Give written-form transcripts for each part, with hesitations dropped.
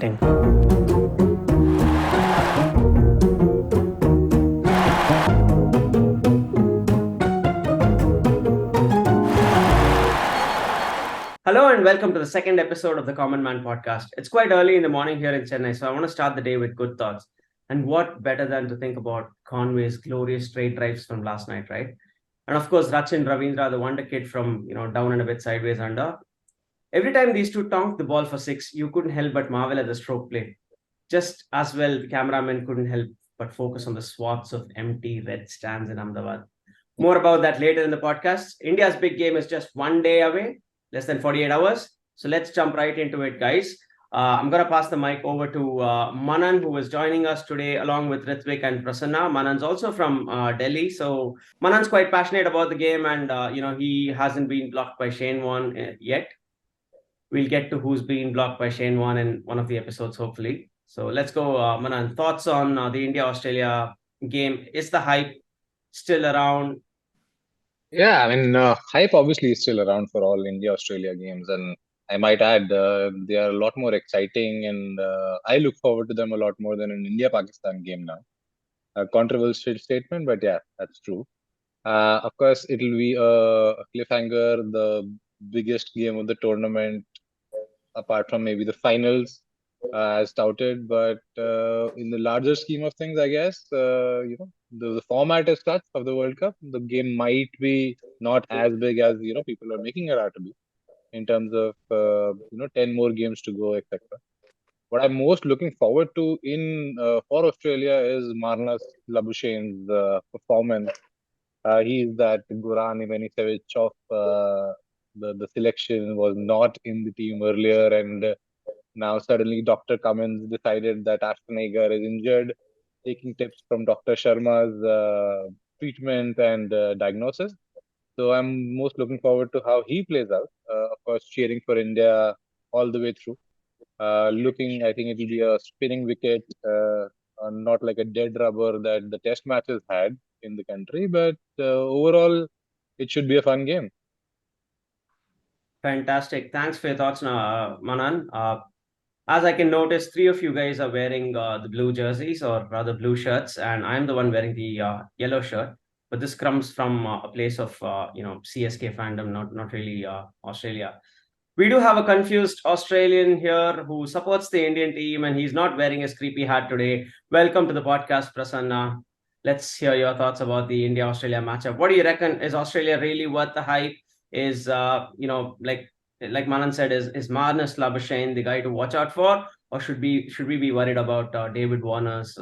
Hello and welcome to the second episode of the Common Man podcast. It's quite early in the morning here in Chennai, so I want to start the day with good thoughts. And what better than to think about Conway's glorious straight drives from last night, right? And of course, Rachin Ravindra, the wonder kid from down and a bit sideways under. Every time these two tonked the ball for six, you couldn't help but marvel at the stroke play. Just as well, the cameraman couldn't help but focus on the swathes of empty red stands in Ahmedabad. More about that later in the podcast. India's big game is just one day away, less than 48 hours. So let's jump right into it, guys. I'm going to pass the mic over to Manan, who is joining us today along with Ritvik and Prasanna. Manan's also from Delhi. So Manan's quite passionate about the game and, he hasn't been blocked by Shane Warne yet. We'll get to who's being blocked by Shane Warne in one of the episodes, hopefully. So let's go, Manan. Thoughts on the India-Australia game? Is the hype still around? Yeah, I mean, hype obviously is still around for all India-Australia games, and I might add they are a lot more exciting, and I look forward to them a lot more than an India-Pakistan game now. A controversial statement, but yeah, that's true. Of course, it'll be a cliffhanger, the biggest game of the tournament, apart from maybe the finals, as touted. But in the larger scheme of things, I guess, the format is such of the World Cup, the game might be not as big as, people are making it out to be in terms of, 10 more games to go, etc. What I'm most looking forward to in for Australia is Marnus Labuschagne's performance. He's that Goran Ivanisevic of the selection, was not in the team earlier, and now suddenly Dr. Cummins decided that Ashton Agar is injured, taking tips from Dr. Sharma's treatment and diagnosis. So I'm most looking forward to how he plays out. Of course, cheering for India all the way through. I think it will be a spinning wicket, not like a dead rubber that the test matches had in the country, but overall, it should be a fun game. Fantastic. Thanks for your thoughts, Manan. As I can notice, three of you guys are wearing the blue jerseys or rather blue shirts, and I'm the one wearing the yellow shirt. But this comes from a place of CSK fandom, not really Australia. We do have a confused Australian here who supports the Indian team, and he's not wearing his creepy hat today. Welcome to the podcast, Prasanna. Let's hear your thoughts about the India-Australia matchup. What do you reckon? Is Australia really worth the hype? Is like Manan said, is Marnus Labuschagne the guy to watch out for, or should we be worried about David Warner's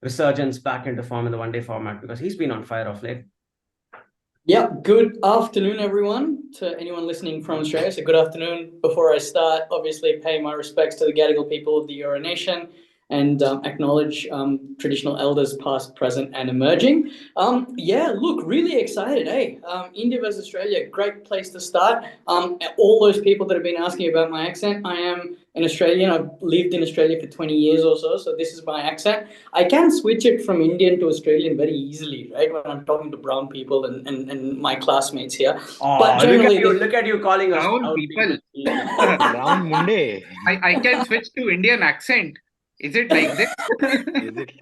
resurgence back into form in the one-day format, because he's been on fire of late? Yeah, good afternoon, everyone. To anyone listening from Australia, so good afternoon. Before I start, obviously pay my respects to the Gadigal people of the Eora Nation and acknowledge traditional elders past, present, and emerging. Look, really excited, eh? India versus Australia, great place to start. All those people that have been asking about my accent, I am an Australian. I've lived in Australia for 20 years or so this is my accent. I can switch it from Indian to Australian very easily, right, when I'm talking to brown people and my classmates here. Oh, but generally, look at you calling us brown people. Brown Munde. I can switch to Indian accent. Is it like this? Is it?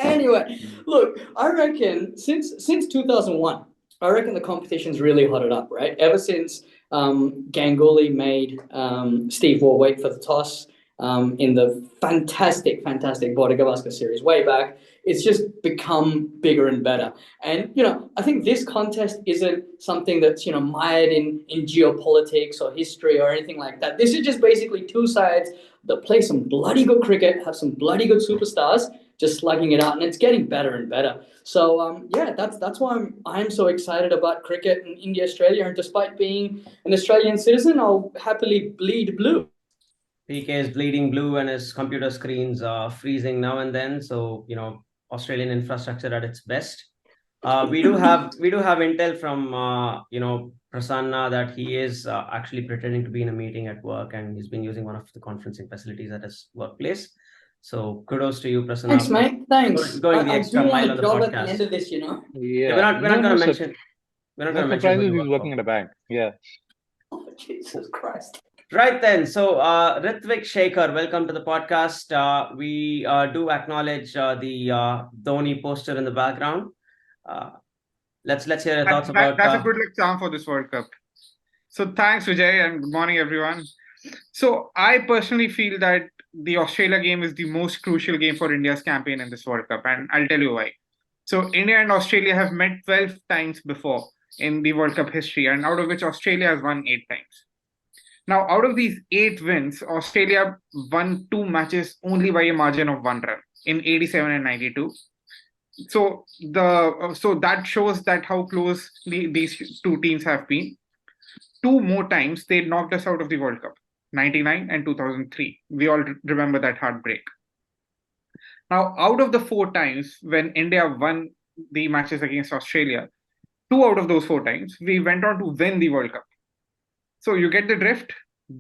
Anyway, look, I reckon since 2001, I reckon the competition's really hotted up, right? Ever since Ganguly made Steve Waugh wait for the toss in the fantastic Bodega Gavaskar series way back, it's just become bigger and better. And, I think this contest isn't something that's, mired in geopolitics or history or anything like that. This is just basically two sides that play some bloody good cricket, have some bloody good superstars, just slugging it out, and it's getting better and better. So that's why I'm so excited about cricket in India, Australia, and despite being an Australian citizen, I'll happily bleed blue. PK is bleeding blue and his computer screen's freezing now and then. So Australian infrastructure at its best. We do have intel from Prasanna that he is actually pretending to be in a meeting at work, and he's been using one of the conferencing facilities at his workplace. So kudos to you, Prasanna. Thanks, mate. Thanks. Going the extra mile on the podcast. At the end of this, Yeah, we're not going to mention. We're not going to mention. He's working at a bank. Yeah. Oh, Jesus Christ. Right then. So, Ritvik, Shekhar, welcome to the podcast. We do acknowledge the Dhoni poster in the background. Let's hear your thoughts about. That's a good like charm for this World Cup. So thanks, Vijay, and good morning, everyone. So I personally feel that the Australia game is the most crucial game for India's campaign in this World Cup, and I'll tell you why. So India and Australia have met 12 times before in the World Cup history, and out of which Australia has won 8 times. Now, out of these 8 wins, Australia won 2 matches only by a margin of 1 run in 87 and 92. So that shows that how close these two teams have been. 2 more times they knocked us out of the World Cup, 99 and 2003. We all remember that heartbreak. Now, out of the 4 times when India won the matches against Australia, 2 out of those 4 times, we went on to win the World Cup. So you get the drift,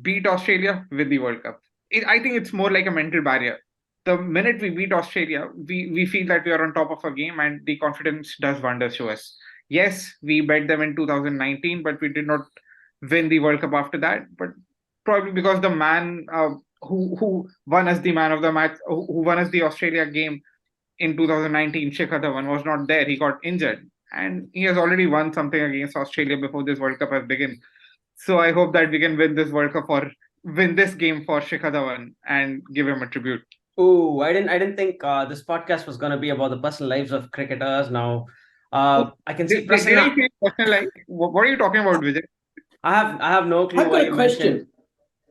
beat Australia, win the World Cup. I think it's more like a mental barrier. The minute we beat Australia, we feel that we are on top of our game and the confidence does wonders to us. Yes, we bet them in 2019, but we did not win the World Cup after that. But probably because the man who won us the man of the match, who won us the Australia game in 2019, Shekhar was not there. He got injured. And he has already won something against Australia before this World Cup has begun. So I hope that we can win this World Cup or win this game for Shekhar and give him a tribute. Oh, I didn't think this podcast was going to be about the personal lives of cricketers. Now, I can see Did I Prasanna. say personal life? What are you talking about, Vijay? I have no clue I've why got you a question. mentioned.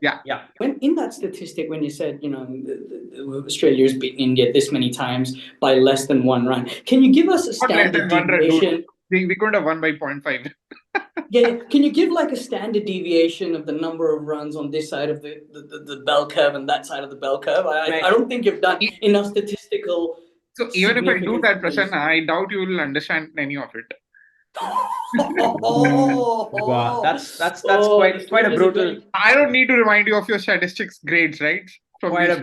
Yeah. When in that statistic, when you said, Australia's beaten India this many times by less than 1 run, can you give us a Not less standard than 1 run, deviation? dude. We couldn't have won by 0.5. Yeah, can you give like a standard deviation of the number of runs on this side of the bell curve and that side of the bell curve? I don't think you've done enough statistical. So even if I do that, significance. Prasanna, I doubt you will understand any of it. Wow, that's quite a brutal. I don't need to remind you of your statistics grades, right? From Quite these-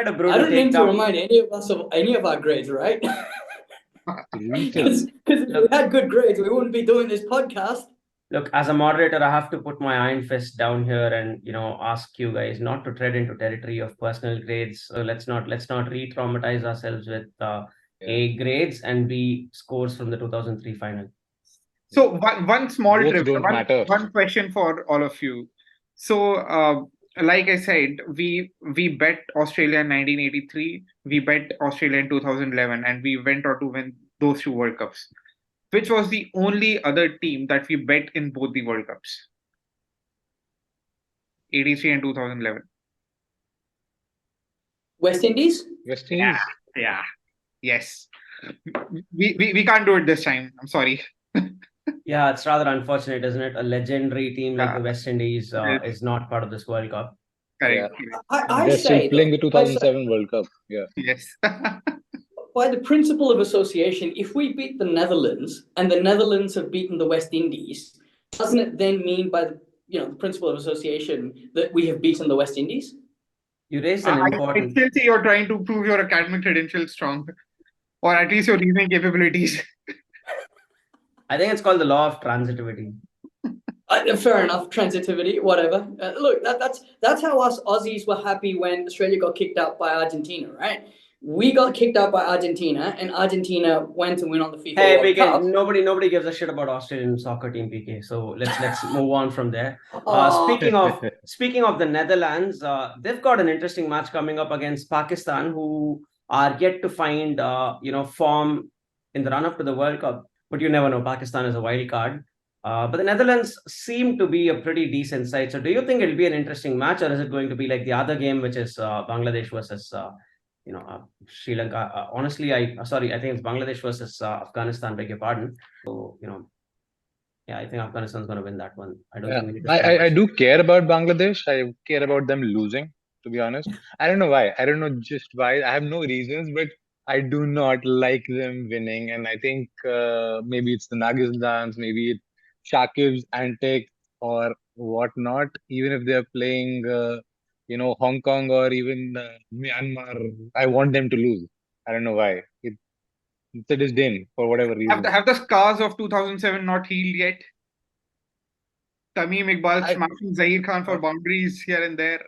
a brutal I don't need to takedown. remind any of us of any of our grades, right? Because if we had good grades, we wouldn't be doing this podcast. Look, as a moderator, I have to put my iron fist down here and ask you guys not to tread into territory of personal grades. So let's not re-traumatize ourselves with A grades and B scores from the 2003 final. So one small Both trip, don't matter. one question for all of you. So like I said, we bet Australia in 1983, we bet Australia in 2011, and we went on to win those 2 World Cups. Which was the only other team that we bet in both the World Cups? 83 and 2011. West Indies? West Indies. Yeah. Yes. We can't do it this time. I'm sorry. Yeah, it's rather unfortunate, isn't it? A legendary team like the Yeah. West Indies is not part of this World Cup. Correct. I They're say still playing the though, 2007 World Cup. Yeah. Yes. by the principle of association, if we beat the Netherlands and the Netherlands have beaten the West Indies, doesn't it then mean by the principle of association that we have beaten the West Indies? You raised an I important. still say you're trying to prove your academic credentials strong, or at least your reasoning capabilities. I think it's called the law of transitivity. Fair enough, transitivity, whatever. Look, that's how us Aussies were happy when Australia got kicked out by Argentina, right? We got kicked out by Argentina, and Argentina went to win on the FIFA Hey, World Cup. nobody gives a shit about Australian soccer team, PK. So let's move on from there. Speaking of the Netherlands, they've got an interesting match coming up against Pakistan, who are yet to find form in the run up to the World Cup. But you never know. Pakistan is a wild card. But the Netherlands seem to be a pretty decent side. So do you think it'll be an interesting match, or is it going to be like the other game, which is Bangladesh versus Sri Lanka? Honestly, I think it's Bangladesh versus Afghanistan, beg your pardon. So, I think Afghanistan's going to win that one. I don't think we need to I do care about Bangladesh. I care about them losing, to be honest. I don't know why. I don't know just why. I have no reasons, but I do not like them winning. And I think maybe it's the Nagis dance, maybe it's Shakib's antics or whatnot. Even if they're playing, Hong Kong or even Myanmar, I want them to lose. I don't know why. It's a disdain for whatever reason. Have the scars of 2007 not healed yet? Tamim Iqbal I- smashing Zahir Khan for boundaries here and there.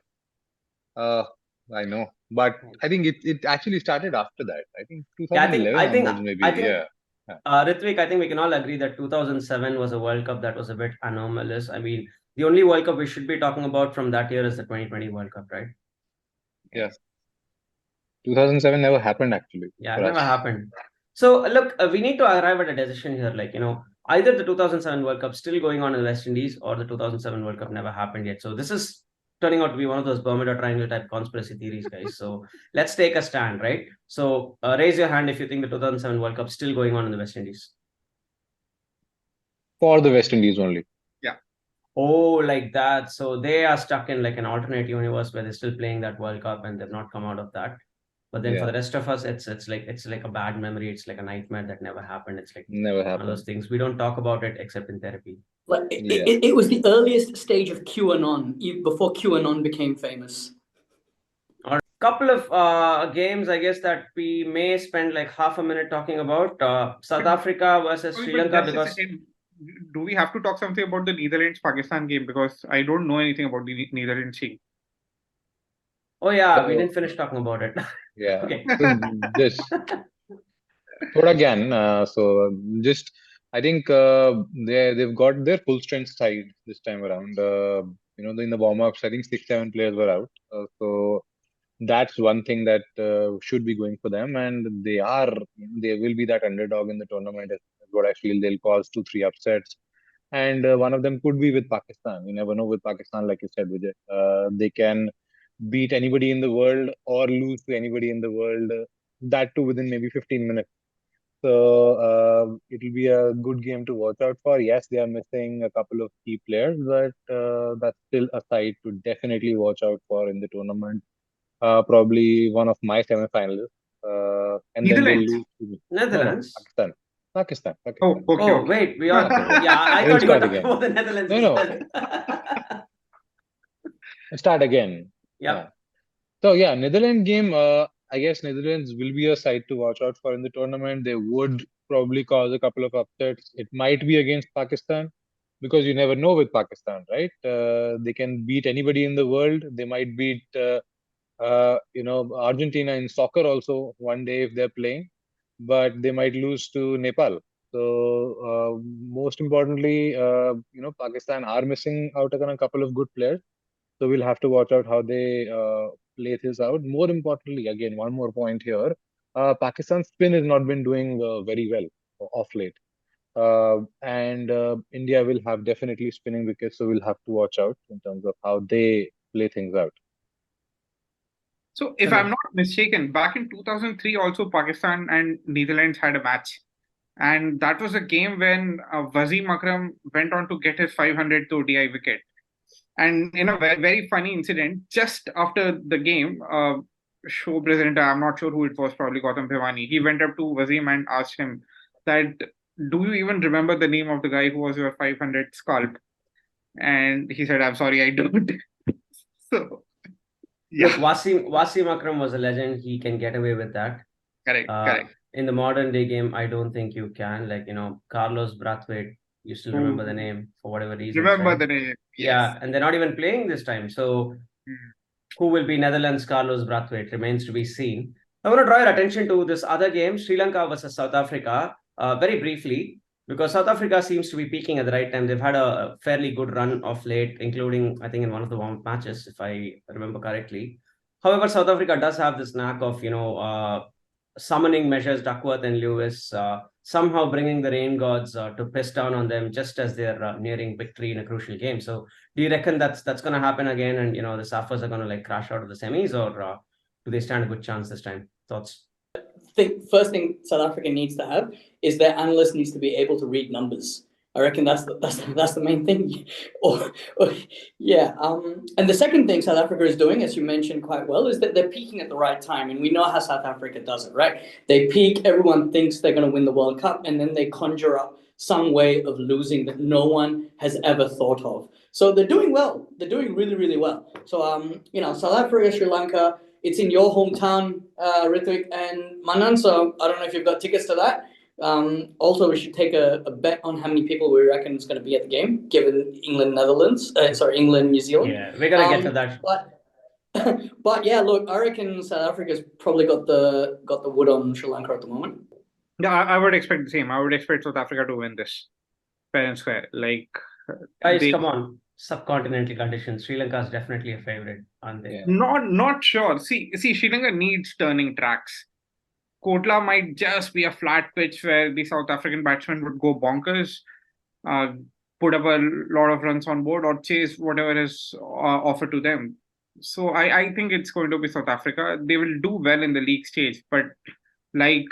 I know, but I think it actually started after that. I think Yeah, 2011 I think onwards, maybe. I think Yeah. Ritvik, I think we can all agree that 2007 was a World Cup that was a bit anomalous. I mean, the only World Cup we should be talking about from that year is the 2020 World Cup, right? Yes. 2007 never happened actually Yeah, for it never us. happened. So look, we need to arrive at a decision here. Like, either the 2007 World Cup still going on in the West Indies or the 2007 World Cup never happened yet. So this is turning out to be one of those Bermuda Triangle type conspiracy theories, guys. So let's take a stand, right? So raise your hand if you think the 2007 World Cup still going on in the West Indies. For the West Indies only. Oh, like that. So they are stuck in like an alternate universe where they're still playing that World Cup and they've not come out of that. But then for the Yeah. rest of us, it's like a bad memory. It's like a nightmare that never happened. It's like Never one of happened. those things. We don't talk about it except in therapy. Like Yeah. it was the earliest stage of QAnon, before QAnon became famous. Or couple of games, I guess, that we may spend like half a minute talking about. South Africa versus Sorry, Sri but Lanka, just a because second. Do we have to talk something about the Netherlands-Pakistan game? Because I don't know anything about the Netherlands team. oh yeah, we So, didn't finish talking about it. yeah. Okay. So this Thoda again. So just I think they've got their full strength side this time around. In the warm ups, I think 6-7 players were out. So that's one thing that should be going for them, and they will be that underdog in the tournament. Is what I feel. They'll cause 2-3 upsets, and one of them could be with Pakistan. You never know with Pakistan, like you said, Vijay. They can beat anybody in the world or lose to anybody in the world. That too within maybe 15 minutes. So it will be a good game to watch out for. Yes, they are missing a couple of key players, but that's still a side to definitely watch out for in the tournament. Probably one of my semi-finalists. And then they'll Netherlands. lose to no, Netherlands. Pakistan. Pakistan. Oh, okay, Oh, okay. wait, we are. Okay. Yeah, I We'll thought you were start talking again. about the Netherlands. No, no. Start again. Yep. Yeah. So yeah, Netherlands game. I guess Netherlands will be a side to watch out for in the tournament. They would probably cause a couple of upsets. It might be against Pakistan because you never know with Pakistan, right? They can beat anybody in the world. They might beat Argentina in soccer also one day if they're playing, but they might lose to Nepal. So most importantly, Pakistan are missing out on a couple of good players. So we'll have to watch out how they play this out. More importantly, again, one more point here. Pakistan's spin has not been doing very well off late. And India will have definitely spinning wickets, so we'll have to watch out in terms of how they play things out. So, if I'm not mistaken, back in 2003, also Pakistan and Netherlands had a match. And that was a game when Wasim Akram went on to get his 500th ODI wicket. And in a very, very funny incident, just after the game, show presenter, I'm not sure who it was, probably Gautam Bhivani, he went up to Wasim and asked him that, do you even remember the name of the guy who was your 500th scalp? And he said, I'm sorry, I don't. So, yeah. Look, Wasim Akram was a legend. He can get away with that. Correct. In the modern day game, I don't think you can. Like, Carlos Brathwaite, you still remember the name for whatever reason. Remember the name. Yes. Yeah, and they're not even playing this time. So who will be Netherlands' Carlos Brathwaite remains to be seen. I want to draw your attention to this other game, Sri Lanka versus South Africa, very briefly, because South Africa seems to be peaking at the right time. They've had a fairly good run of late, including, I think, in one of the warm-up matches, if I remember correctly. However, South Africa does have this knack of, summoning measures, Duckworth and Lewis, somehow bringing the rain gods to piss down on them just as they're nearing victory in a crucial game. So do you reckon that's going to happen again and, the Saffers are going to like crash out of the semis, or do they stand a good chance this time? Thoughts? First thing South Africa needs to have is their analyst needs to be able to read numbers. I reckon that's the main thing. And the second thing South Africa is doing, as you mentioned quite well, is that they're peaking at the right time. And we know how South Africa does it, right? They peak, everyone thinks they're going to win the World Cup, and then they conjure up some way of losing that no one has ever thought of. So they're doing well. They're doing really, really well. So, South Africa, Sri Lanka, it's in your hometown, Ritvik and Manan. So I don't know if you've got tickets to that. Also, we should take a bet on how many people we reckon is going to be at the game, given England, New Zealand. Yeah, we're gonna get to that. But yeah, look, I reckon South Africa's probably got the wood on Sri Lanka at the moment. Yeah, I would expect the same. I would expect South Africa to win this fair and square. Guys, come on. Subcontinental conditions. Sri Lanka is definitely a favorite, aren't they? Yeah. Not sure. See, Sri Lanka needs turning tracks. Kotla might just be a flat pitch where the South African batsmen would go bonkers, put up a lot of runs on board, or chase whatever is offered to them. So I think it's going to be South Africa. They will do well in the league stage, but like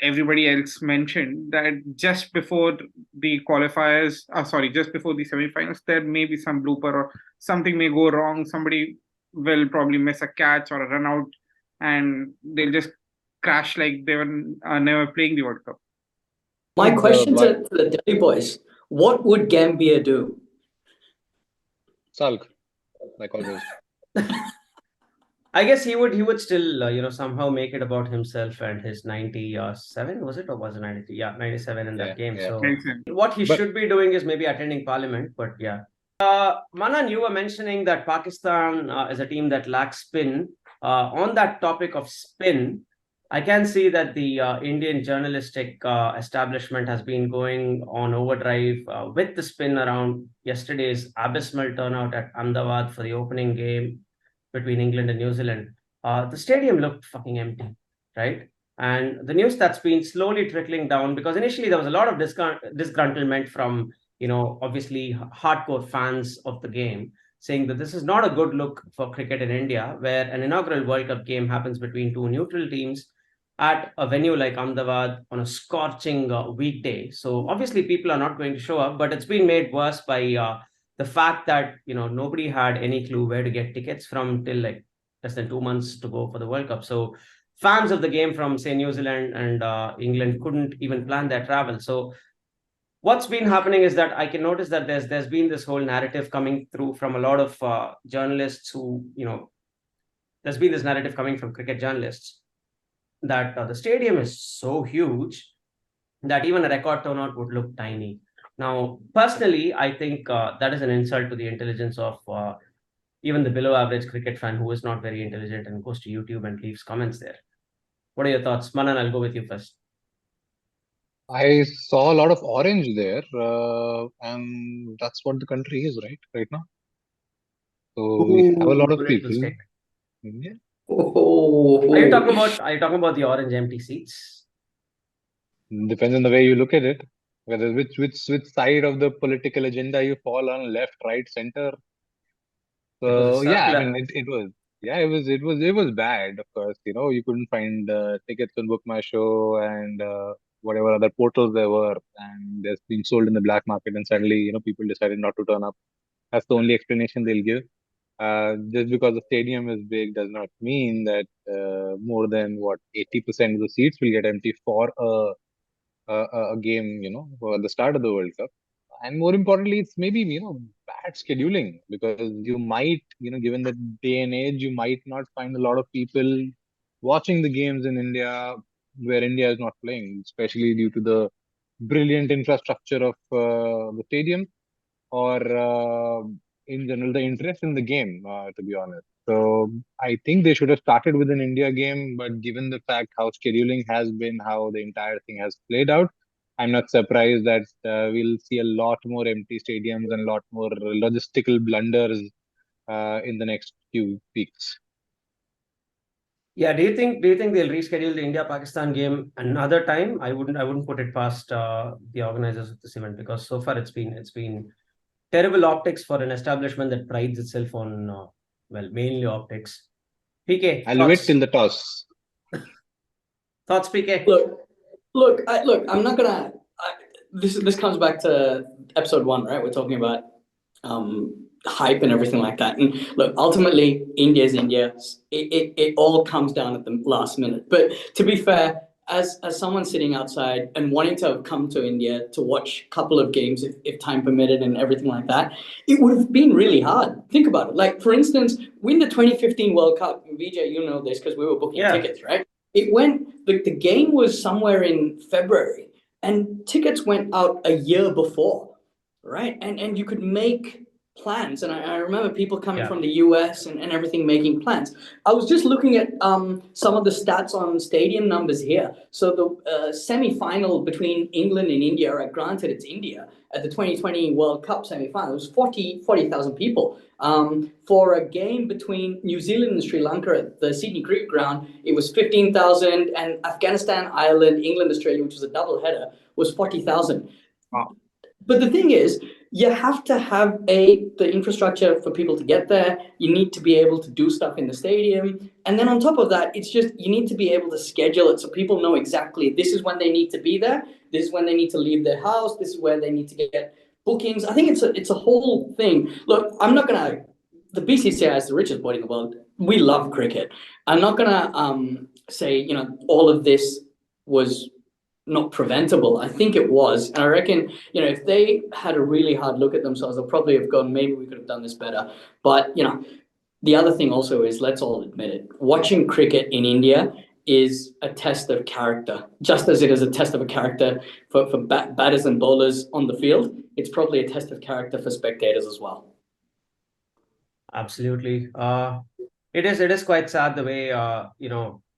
everybody else mentioned, that just before the qualifiers, just before the semifinals, there may be some blooper or something may go wrong. Somebody will probably miss a catch or a run out, and they'll just crash like they were never playing the World Cup. My question to the Delhi boys: what would Gambia do? Sulk, like always. I guess he would still somehow make it about himself and his 97, was it, or was it 93? Yeah, 97 in that game. Yeah. So what he should be doing is maybe attending parliament, but yeah. Manan, you were mentioning that Pakistan is a team that lacks spin. On that topic of spin, I can see that the Indian journalistic establishment has been going on overdrive with the spin around yesterday's abysmal turnout at Ahmedabad for the opening game between England and New Zealand. The stadium looked fucking empty, right? And the news that's been slowly trickling down, because initially there was a lot of disgruntlement from, obviously hardcore fans of the game, saying that this is not a good look for cricket in India, where an inaugural World Cup game happens between two neutral teams at a venue like Ahmedabad on a scorching weekday. So obviously people are not going to show up, but it's been made worse by the fact that nobody had any clue where to get tickets from till like less than 2 months to go for the World Cup. So fans of the game from, say, New Zealand and England couldn't even plan their travel. So what's been happening is that I can notice that there's been this whole narrative coming through from a lot of journalists who, there's been this narrative coming from cricket journalists that the stadium is so huge that even a record turnout would look tiny. Now, personally, I think that is an insult to the intelligence of even the below average cricket fan who is not very intelligent and goes to YouTube and leaves comments there. What are your thoughts? Manan, I'll go with you first. I saw a lot of orange there, and that's what the country is, right now. So we have a lot of people. Yeah. Are you talking about the orange empty seats? Depends on the way you look at it. Whether which side of the political agenda you fall on, left, right, center. So yeah, I mean it was bad. Of course, you couldn't find tickets on Book My Show and whatever other portals there were, and they're being sold in the black market. And suddenly, people decided not to turn up. That's the only explanation they'll give. Just because the stadium is big does not mean that more than 80% of the seats will get empty for a game, for the start of the World Cup. And more importantly, it's maybe, bad scheduling, because you might, given the day and age, you might not find a lot of people watching the games in India where India is not playing, especially due to the brilliant infrastructure of the stadium, or in general, the interest in the game, to be honest. So I think they should have started with an India game, but given the fact how scheduling has been, how the entire thing has played out, I'm not surprised that we'll see a lot more empty stadiums and a lot more logistical blunders in the next few weeks. Yeah, do you think they'll reschedule the India-Pakistan game another time? I wouldn't put it past the organizers of this event, because so far it's been terrible optics for an establishment that prides itself on mainly optics. PK, I'll wait till the toss. Thoughts, PK? Look, I'm not gonna. This comes back to episode 1, right? We're talking about hype and everything like that. And look, ultimately, India's India. It all comes down at the last minute. But to be fair, as someone sitting outside and wanting to come to India to watch a couple of games, if time permitted and everything like that, it would have been really hard. Think about it. Like, for instance, win the 2015 World Cup. Vijay, you know this because we were booking tickets, right? it went, the game was somewhere in February and tickets went out a year before, right? And you could make plans. And I remember people coming from the US and everything making plans. I was just looking at some of the stats on stadium numbers here. So the semi-final between England and India, right, granted it's India, at the 2020 World Cup semi-final, it was 40,000 people. For a game between New Zealand and Sri Lanka at the Sydney Cricket Ground, it was 15,000, and Afghanistan, Ireland, England, Australia, which was a double header, was 40,000. Wow. But the thing is, you have to have the infrastructure for people to get there. You need to be able to do stuff in the stadium. And then on top of that, it's just, you need to be able to schedule it so people know exactly this is when they need to be there. This is when they need to leave their house. This is where they need to get bookings. I think it's a whole thing. Look, I'm not going to, the BCCI is the richest body in the world. We love cricket. I'm not going to say, all of this was not preventable. I think it was. And I reckon, if they had a really hard look at themselves, they'll probably have gone, maybe we could have done this better. But, the other thing also is, let's all admit it, watching cricket in India is a test of character. Just as it is a test of a character for batters and bowlers on the field, it's probably a test of character for spectators as well. Absolutely. It is quite sad the way,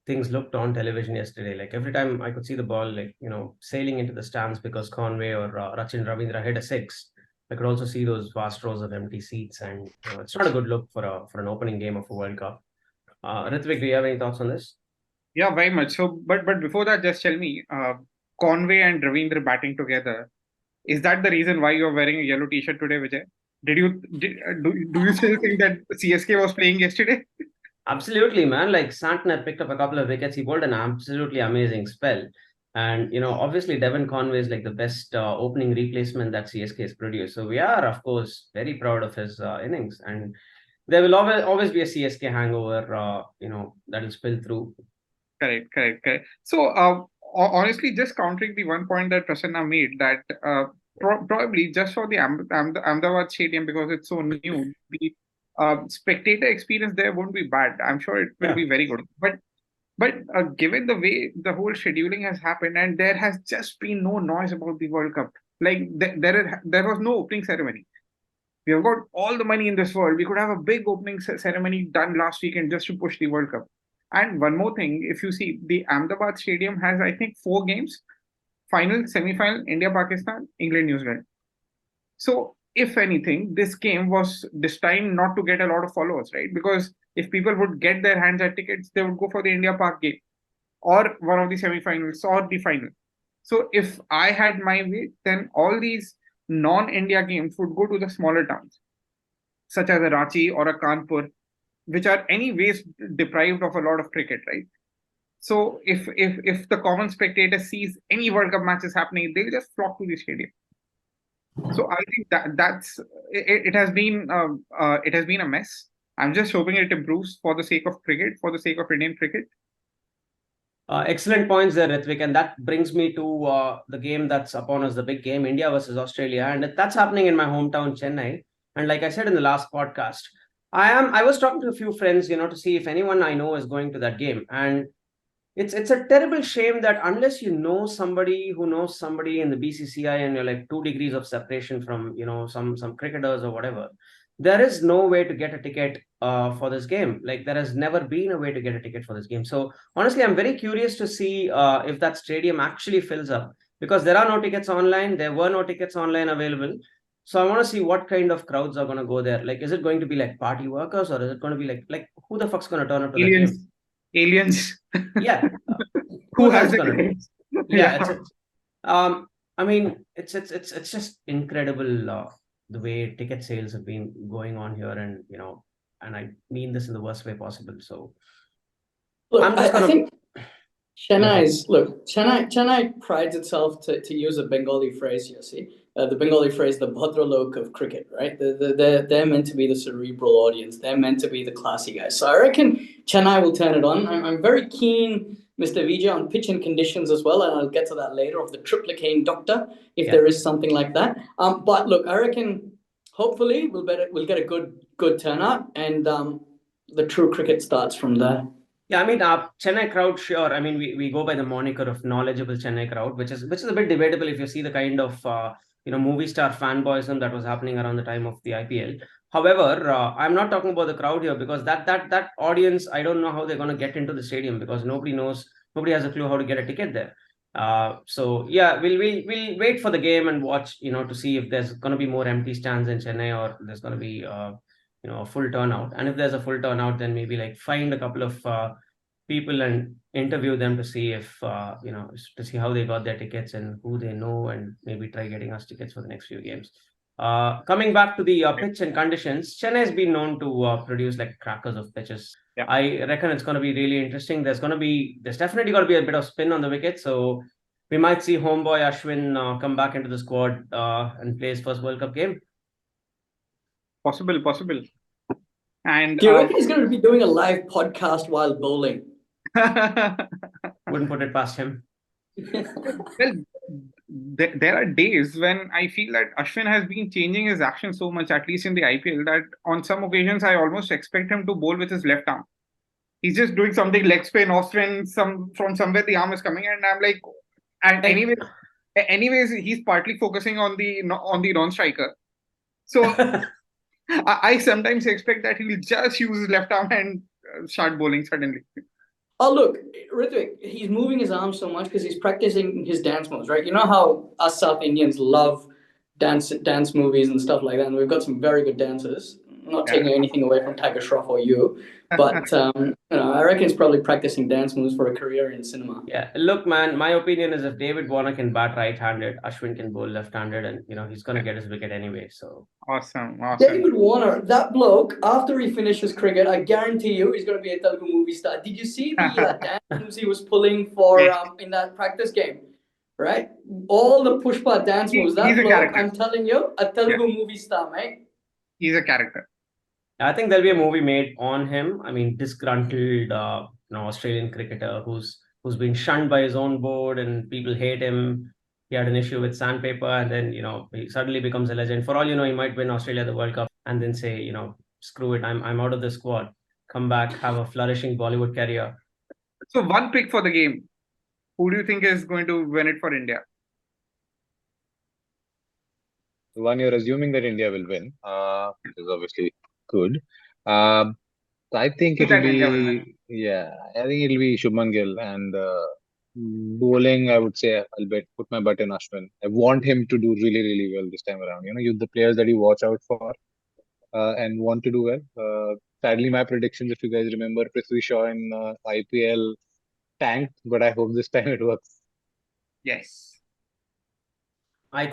things looked on television yesterday. Like every time I could see the ball, sailing into the stands because Conway or Rachin Ravindra hit a six, I could also see those vast rows of empty seats, and it's not a good look for an opening game of a World Cup. Ritvik, do you have any thoughts on this? Yeah, very much so. But before that, just tell me, Conway and Ravindra batting together, is that the reason why you're wearing a yellow t-shirt today, Vijay? Do you still think that CSK was playing yesterday? Absolutely, man. Like Santon had picked up a couple of wickets. He bowled an absolutely amazing spell. And, obviously Devon Conway is like the best opening replacement that CSK has produced. So we are, of course, very proud of his innings. And there will always be a CSK hangover, that will spill through. Correct. So, honestly, just countering the one point that Prasanna made, that probably just for the Ahmedabad Stadium, because it's so new, the spectator experience there won't be bad. I'm sure it will be very good. But given the way the whole scheduling has happened, and there has just been no noise about the World Cup, like there was no opening ceremony. We have got all the money in this world. We could have a big opening ceremony done last weekend just to push the World Cup. And one more thing, if you see, the Ahmedabad Stadium has, I think, 4 games: final, semi-final, India, Pakistan, England, New Zealand. So, if anything, this game was destined not to get a lot of followers, right? Because if people would get their hands at tickets, they would go for the India Park game or one of the semi-finals or the final. So if I had my way, then all these non-India games would go to the smaller towns, such as a Ranchi or a Kanpur, which are anyways deprived of a lot of cricket, right? So if the common spectator sees any World Cup matches happening, they'll just flock to the stadium. So I think that's it has been a mess. I'm just hoping it improves for the sake of cricket, for the sake of Indian cricket. Excellent points there, Ritvik. And that brings me to the game that's upon us, the big game, India versus Australia. And that's happening in my hometown, Chennai. And like I said in the last podcast, I was talking to a few friends, to see if anyone I know is going to that game. And it's a terrible shame that unless you know somebody who knows somebody in the BCCI and you're like 2 degrees of separation from, some cricketers or whatever, there is no way to get a ticket for this game. Like there has never been a way to get a ticket for this game. So honestly, I'm very curious to see if that stadium actually fills up, because there are no tickets online. There were no tickets online available. So I want to see what kind of crowds are going to go there. Like, is it going to be like party workers, or is it going to be like who the fuck's going to turn up to aliens? The game? Aliens. Yeah. Who has it? Yeah. I mean, it's just incredible the way ticket sales have been going on here, and and I mean this in the worst way possible. So look, I think Chennai prides itself to use a Bengali phrase. You see, the Bengali phrase, the Bhadralok of cricket, right? They're meant to be the cerebral audience. They're meant to be the classy guys. So I reckon Chennai will turn it on. I'm very keen, Mr. Vijay, on pitch and conditions as well, and I'll get to that later, of the triplicane doctor, if there is something like that. But look, I reckon hopefully we'll get a good turnout, and the true cricket starts from there. Yeah, I mean, Chennai crowd, sure. I mean, we go by the moniker of knowledgeable Chennai crowd, which is a bit debatable if you see the kind of movie star fanboyism that was happening around the time of the IPL. However, I'm not talking about the crowd here because that audience, I don't know how they're going to get into the stadium because nobody has a clue how to get a ticket there. So yeah, we'll wait for the game and watch, to see if there's going to be more empty stands in Chennai or there's going to be a full turnout. And if there's a full turnout, then maybe like find a couple of people and interview them to see if to see how they got their tickets and who they know, and maybe try getting us tickets for the next few games. Coming back to the pitch and conditions, Chennai has been known to produce like crackers of pitches. Yeah. I reckon it's going to be really interesting. There's definitely going to be a bit of spin on the wicket, so we might see homeboy Ashwin come back into the squad and play his first World Cup game. Possible. And Do you reckon he's going to be doing a live podcast while bowling? Wouldn't put it past him. well, there are days when I feel that Ashwin has been changing his action so much, at least in the IPL, that on some occasions I almost expect him to bowl with his left arm. He's just doing something leg spin, off spin, from somewhere the arm is coming, and I'm like, and anyways, he's partly focusing on the non-striker. So I sometimes expect that he'll just use his left arm and start bowling suddenly. Oh, look, Ritvik, he's moving his arms so much because he's practicing his dance moves, right? You know how us South Indians love dance movies and stuff like that, and we've got some very good dancers. I'm not taking anything away from Tiger Shroff or you, but I reckon he's probably practicing dance moves for a career in cinema. Yeah, look, man, my opinion is if David Warner can bat right-handed, Ashwin can bowl left-handed, and he's going to get his wicket anyway. So Awesome. David Warner, that bloke, after he finishes cricket, I guarantee you he's going to be a Telugu movie star. Did you see the dance moves he was pulling for in that practice game? Right? All the Pushpa dance moves. That bloke, I'm telling you, a Telugu movie star, mate. He's a character. I think there'll be a movie made on him. I mean, disgruntled Australian cricketer who's been shunned by his own board and people hate him. He had an issue with sandpaper, and then he suddenly becomes a legend. For all you know, he might win Australia the World Cup and then say, screw it, I'm out of the squad. Come back, have a flourishing Bollywood career. So one pick for the game. Who do you think is going to win it for India? The one you're assuming that India will win, which is obviously good. I think it'll be Shubman Gill, and bowling, I would say I'll put my bet in Ashwin. I want him to do really, really well this time around. The players that you watch out for and want to do well. Sadly, my predictions, if you guys remember, Prithvi Shaw in IPL tanked, but I hope this time it works. Yes. I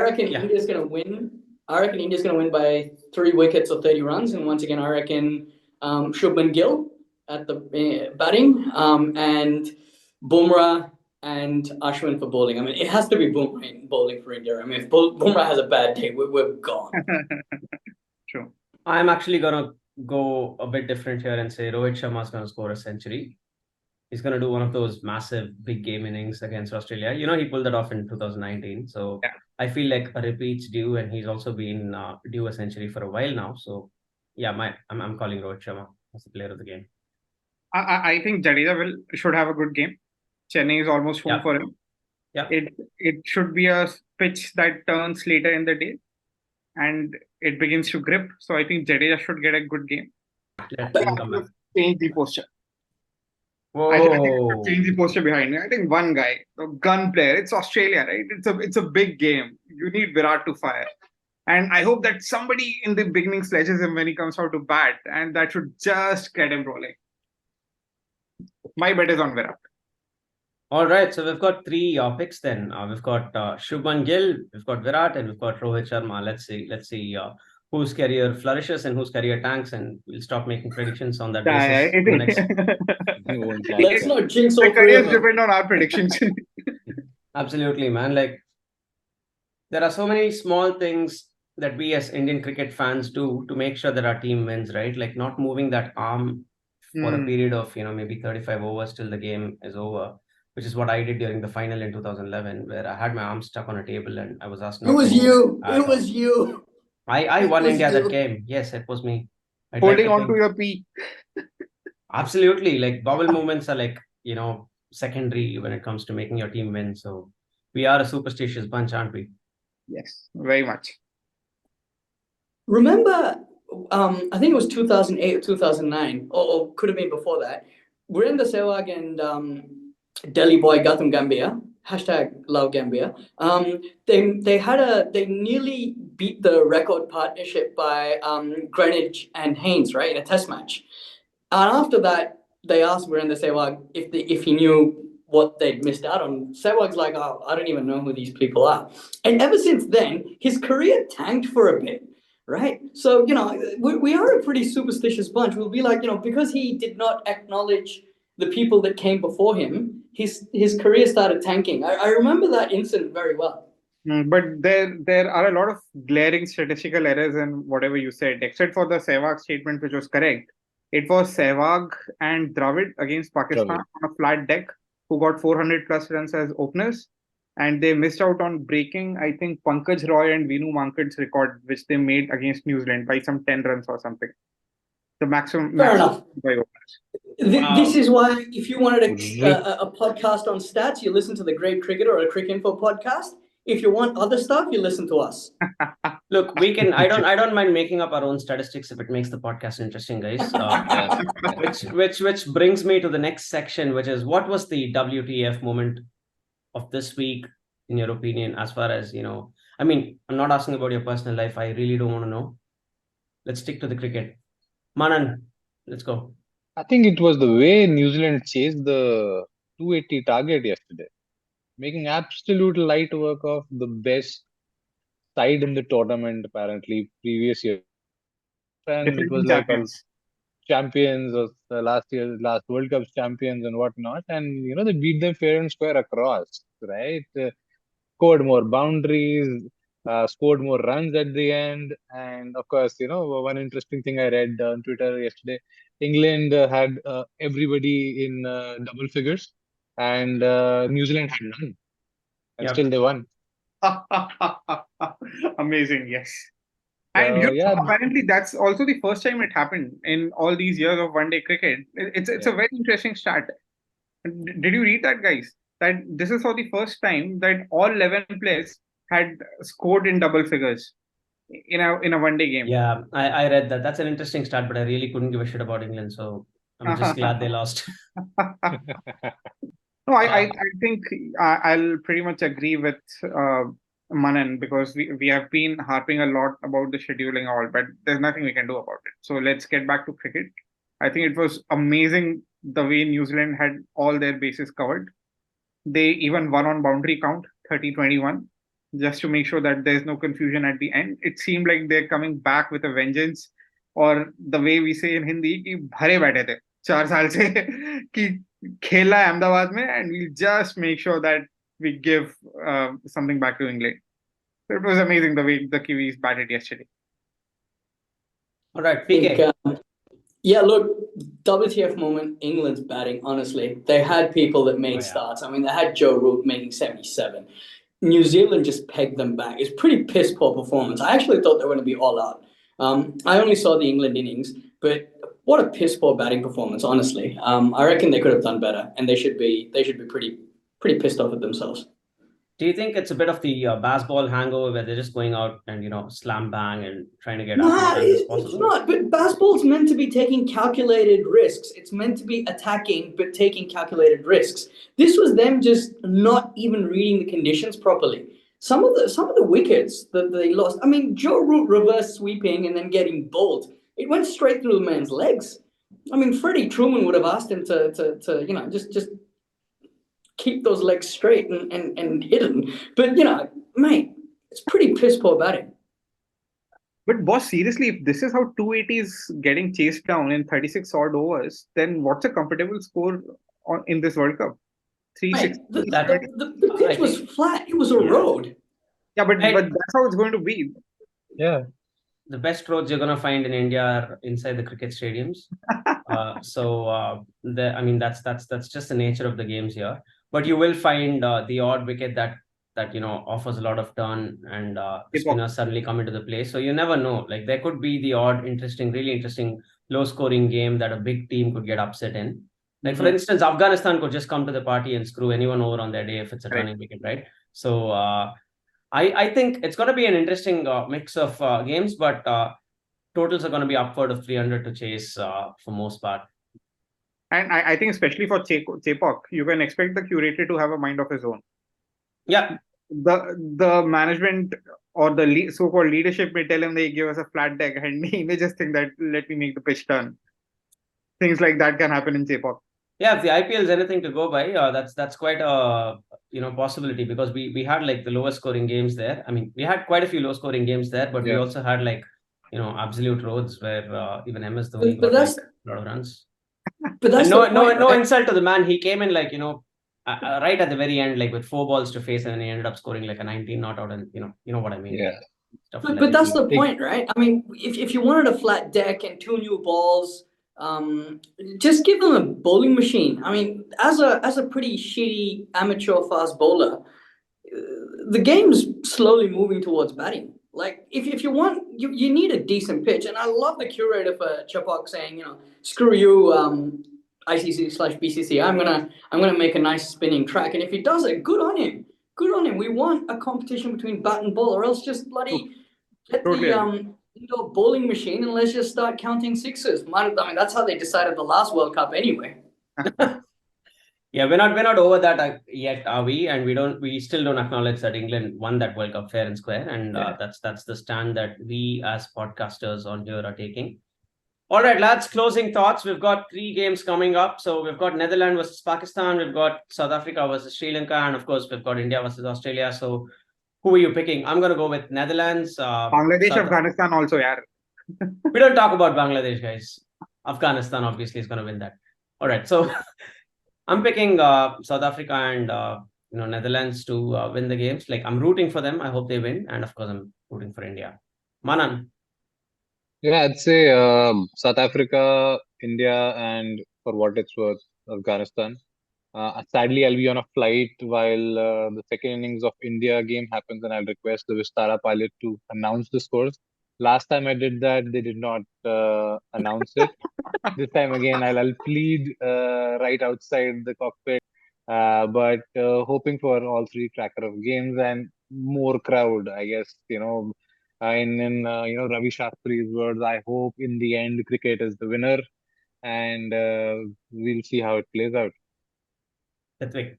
reckon India's going to win. I reckon India's going to win by 3 wickets or 30 runs. And once again, I reckon Shubman Gill at the batting and Bumrah and Ashwin for bowling. I mean, it has to be Bumrah in bowling for India. I mean, if Bumrah has a bad day, we're gone. True. I'm actually going to go a bit different here and say Rohit Sharma is going to score a century. He's going to do one of those massive big game innings against Australia. He pulled that off in 2019. So I feel like a repeat's due, and he's also been due a century for a while now. So yeah, I'm calling Rohit Sharma as the player of the game. I think Jadeja should have a good game. Chennai is almost home for him. Yeah. It should be a pitch that turns later in the day, and it begins to grip. So I think Jadeja should get a good game. Change the posture. Whoa. I think change the posture behind me. I think one guy, a gun player. It's Australia, right? It's a big game. You need Virat to fire, and I hope that somebody in the beginning sledges him when he comes out to bat, and that should just get him rolling. My bet is on Virat. All right, so we've got 3 picks then. We've got Shubman Gill, we've got Virat, and we've got Rohit Sharma. Let's see whose career flourishes and whose career tanks, and we'll stop making predictions on that basis. Let's not jinx the careers depend on our predictions. Absolutely, man. Like, there are so many small things that we as Indian cricket fans do to make sure that our team wins, right? Like not moving that arm for a period of maybe 35 overs till the game is over, which is what I did during the final in 2011, where I had my arm stuck on a table and I was asked. It was you. It was you. I won India that game. Yes, it was me. Holding on to your pee. Absolutely. Like bubble moments are like, secondary when it comes to making your team win. So we are a superstitious bunch, aren't we? Yes, very much. Remember, I think it was 2008 or 2009, or could have been before that. Virendra Sehwag and Delhi boy Gautam Gambhir, hashtag love Gambhir. They nearly beat the record partnership by Greenwich and Haynes, right, in a test match. And after that, they asked Virendra Sehwag if he knew what they'd missed out on. Sehwag's like, oh, I don't even know who these people are. And ever since then, his career tanked for a bit, right? So, we are a pretty superstitious bunch. We'll be like, because he did not acknowledge the people that came before him, his career started tanking. I remember that incident very well. But there are a lot of glaring statistical errors in whatever you said, except for the Sehwag statement, which was correct. It was Sehwag and Dravid against Pakistan on a flat deck, who got 400 plus runs as openers. And they missed out on breaking, I think, Pankaj Roy and Vinu Mankad's record, which they made against New Zealand by some 10 runs or something. The maximum Fair enough. by openers. Wow. This is why, if you wanted a podcast on stats, you listen to the Great Cricketer or a Cricket Info podcast. If you want other stuff, you listen to us. Look, we can. I don't mind making up our own statistics if it makes the podcast interesting, guys. Which brings me to the next section, which is what was the WTF moment of this week, in your opinion? As far as I mean, I'm not asking about your personal life. I really don't want to know. Let's stick to the cricket. Manan, let's go. I think it was the way New Zealand chased the 280 target yesterday, making absolute light work of the best side in the tournament, apparently, previous year. And it was like champions of the last World Cup champions and whatnot. And, they beat them fair and square across, right? Scored more boundaries, scored more runs at the end. And of course, one interesting thing I read on Twitter yesterday, England had everybody in double figures and New Zealand had none. And still they won. Amazing, yes. And apparently that's also the first time it happened in all these years of one-day cricket. It's a very interesting stat. Did you read that, guys? That this is for the first time that all 11 players had scored in double figures in a one-day game. Yeah, I read that. That's an interesting stat, but I really couldn't give a shit about England, so I'm just glad they lost. No, I think I'll pretty much agree with Manan, because we have been harping a lot about the scheduling all, but there's nothing we can do about it. So let's get back to cricket. I think it was amazing the way New Zealand had all their bases covered. They even won on boundary count, 30-21, just to make sure that there's no confusion at the end. It seemed like they're coming back with a vengeance, or the way we say in Hindi, कि भरे बैठे थे 4 साल से कि खेला है अहमदाबाद में, and we'll just make sure that we give something back to England. So it was amazing the way the Kiwis batted yesterday. All right, PK. Yeah, look, WTF moment, England's batting, honestly. They had people that made starts. I mean, they had Joe Root making 77. New Zealand just pegged them back. It's pretty piss poor performance. I actually thought they were going to be all out. I only saw the England innings, but what a piss poor batting performance, honestly. I reckon they could have done better, and they should be pretty pissed off at themselves. Do you think it's a bit of the baseball hangover where they're just going out and slam bang and trying to get as much as possible? It's not. But baseball's meant to be taking calculated risks. It's meant to be attacking but taking calculated risks. This was them just not even reading the conditions properly. Some of the wickets that they lost. I mean, Joe Root reverse sweeping and then getting bowled. It went straight through the man's legs. I mean, Freddie Truman would have asked him to just keep those legs straight and hidden. But, mate, it's pretty piss poor batting. But boss, seriously, if this is how 280 is getting chased down in 36 odd overs, then what's a comfortable score in this World Cup? 360. The pitch was flat. It was a road. Yeah, but that's how it's going to be. Yeah. The best roads you're going to find in India are inside the cricket stadiums. That's just the nature of the games here. But you will find the odd wicket that offers a lot of turn and spinners suddenly come into the play. So you never know. Like there could be the odd really interesting low-scoring game that a big team could get upset in. Like, for Mhm. instance, Afghanistan could just come to the party and screw anyone over on their day if it's a Right. turning wicket, right? So I think it's going to be an interesting mix of games, but totals are going to be upward of 300 to chase for most part. And I think especially for Chepauk, you can expect the curator to have a mind of his own. Yeah, The management or the so-called leadership may tell him they give us a flat deck, and he may just think that let me make the pitch turn. Things like that can happen in Chepauk. yeah. If the IPL is anything to go by, that's quite a possibility, because we had like the lowest scoring games there. I mean, we had quite a few low scoring games there, but we Yeah. also had like absolute roads where even MS Dhoni But got like that's a lot of runs. but that's And the point, no right? insult to the man. He came in like right at the very end, like with 4 balls to face, and then he ended up scoring like a 19 not out, and you know what I mean. Yeah. Stuff But like that's that. the point, right? I mean, if you wanted a flat deck and 2 new balls, just give them a bowling machine. I mean, as a pretty shitty amateur fast bowler, the game's slowly moving towards batting. Like, if you want, you need a decent pitch. And I love the curator for Chepauk saying, screw you, ICC/BCC. I'm gonna make a nice spinning track. And if he does it, good on him. Good on him. We want a competition between bat and ball, or else just bloody get Totally the indoor bowling machine and let's just start counting sixes. I mean, that's how they decided the last World Cup anyway. Yeah, we're not over that yet, are we? And we still don't acknowledge that England won that World Cup fair and square, and Yeah. that's the stand that we as podcasters on here are taking. All right, lads, closing thoughts. We've got 3 games coming up. So we've got Netherlands versus Pakistan, we've got South Africa versus Sri Lanka, and of course we've got India versus Australia. So who are you picking? I'm going to go with Netherlands. Bangladesh, Afghanistan also, yeah. We don't talk about Bangladesh, guys. Afghanistan obviously is going to win that. All right, so I'm picking South Africa and Netherlands to win the games. Like, I'm rooting for them. I hope they win, and of course I'm rooting for India. Manan. Yeah, I'd say South Africa, India, and for what it's worth, Afghanistan. Sadly, I'll be on a flight while the second innings of India game happens, and I'll request the Vistara pilot to announce the scores. Last time I did that, they did not announce it. This time again, I'll plead right outside the cockpit, but hoping for all 3 cracker of games and more crowd, I guess, in Ravi Shastri's words, I hope in the end cricket is the winner, and we'll see how it plays out. Ritvik.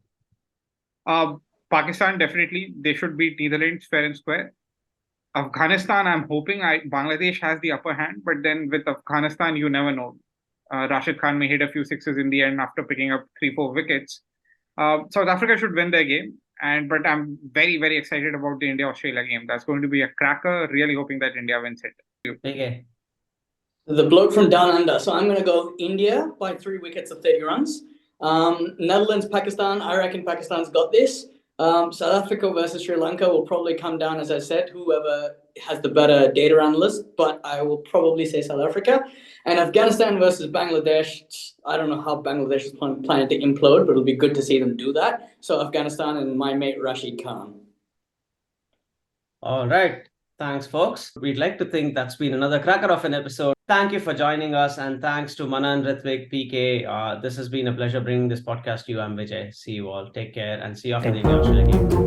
Pakistan, definitely. They should beat Netherlands fair and square. Afghanistan, I'm hoping Bangladesh has the upper hand, but then with Afghanistan, you never know. Rashid Khan may hit a few sixes in the end after picking up 3-4 wickets. South Africa should win their game, but I'm very, very excited about the India-Australia game. That's going to be a cracker. Really hoping that India wins it. Okay. The bloke from down under. So I'm going to go India by 3 wickets of 30 runs. Netherlands, Pakistan. I reckon Pakistan's got this. South Africa versus Sri Lanka will probably come down, as I said, whoever has the better data analyst, but I will probably say South Africa. And Afghanistan versus Bangladesh, I don't know how Bangladesh is planning to implode, but it'll be good to see them do that. So Afghanistan and my mate Rashid Khan. All right. Thanks, folks. We'd like to think that's been another cracker of an episode. Thank you for joining us, and thanks to Manan, Ritvik, PK. This has been a pleasure bringing this podcast to you. I'm Vijay. See you all. Take care, and see you after the India-Australia game.